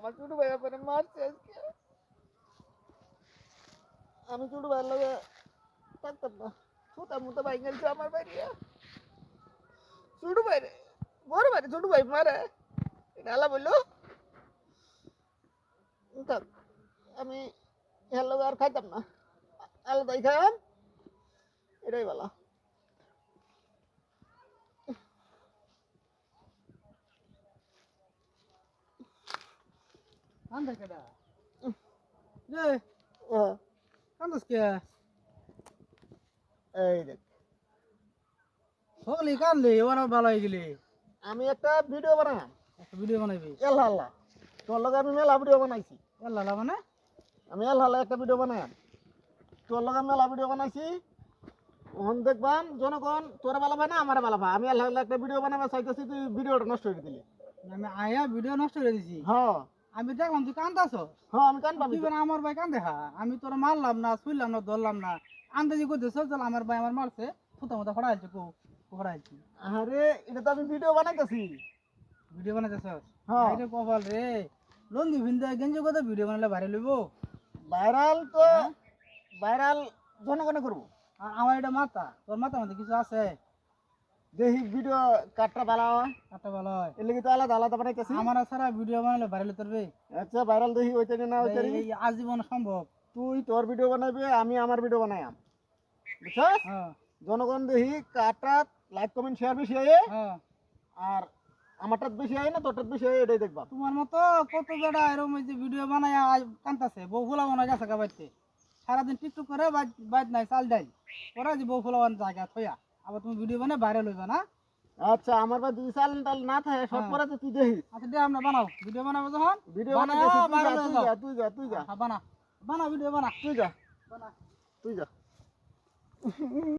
আমার ছোট ভাই আপনার মারছে আজকে। আমি ছোট ভাইয়ের লগে থাকতাম না, ছোটা মোটা ভাই গেছে আমার বাইরে। ছোট ভাই রে, বড় ভাই ছোট ভাই মারে, এটা আলা বললো। থাক, আমি এর লগে আর খাইতাম না, আলাদাই খাইলাম, এটাই ভালো। কান্দে কেডা রে ও কান্দস কে এই দেখ, সকলে কান্দলে এবার ভালো হয়ে গেলি আমি একটা ভিডিও বানালাম। একটা ভিডিও বানাবি আল্লাহ আল্লাহ, তোর লগে আমি মেলা ভিডিও বানাইছি। আল্লাহ মানে আমি আল্লাহ একটা ভিডিও বানাই, তোর লগে মেলা ভিডিও বানাইছি। ওখান দেখবাম জনগণ তোরা ভালো পায় না আমার ভালো পায়। আমি আল্লাহ একটা ভিডিও বানাবে চাইতেছি, তুই ভিডিওটা নষ্ট করে দিলি। আমি আয়া ভিডিও নষ্ট করে দিছি হ্যাঁ আমি দেখলাম তুই কান্দাছ হ্যাঁ, আমি কান পাবি। তুই বেন আমার ভাই কান্দে হা আমি তোর মারলাম না শুইলাম না ধরলাম না আন্দাজি করতে চল চল আমার ভাই আমার মারছে ফুটা মুটা ফড়াইছে ফড়াইছি আরে এটা তো আমি ভিডিও বানাইতেছি। ভিডিও বানাইতেছ হ্যাঁ। আরে কপাল রে লঙ্গি ভিন্দা গেঞ্জি কথা ভিডিও বানালে ভাইরাল হইব ভাইরাল তো ভাইরাল জনগণে করবো। আর আমার এটা মাথা তোর মাথা মধ্যে কিছু আছে দেখি ভিডিও কাটটা ভালো হয়, একটা ভালো হয় এর লেগে তো আলাদা আলাদা বানাইতেছি। আমার ছাড়া ভিডিও বানালে ভাইরাল হতে পারবে আচ্ছা ভাইরাল দেখি ওইটা না ওইটা। এই আজীবন সম্ভব তুই তোর ভিডিও বানাবি, আমি আমার ভিডিও বানাইম, বুঝছস? হ্যাঁ জনগণ দেখি কাটটা লাইক কমেন্ট শেয়ার বেশি হয়, হ্যাঁ আর আমারটাত বেশি হয় না তোরটাত বেশি হয়, এটাই দেখবা। তোমার মতো কত জায়গা এরকম এই যে ভিডিও বানায় কান্তাছে বউ ফুলা মনে গেছে গাবাইতে সারাদিন টিকটক করে বাইত নাই চাল ডাই ওরা যে বউ ফুলা জায়গা থইয়া আবার তুমি ভিডিও বানায় ভাইরাল হইবা না আচ্ছা আমার বা দুই সাল টাল না থাকে শর্ট হ্যাঁ। পরে তো তুই দেখি আচ্ছা দিয়ে আমরা বানাও ভিডিও বানাবো যখন ভিডিও বানাও, বানাইতেছি। তুই viral যা, হয়ে তুই যাও। যা, তুই যা, তুই যা, বানা বানা ভিডিও বানা তুই যা, বানা তুই যা।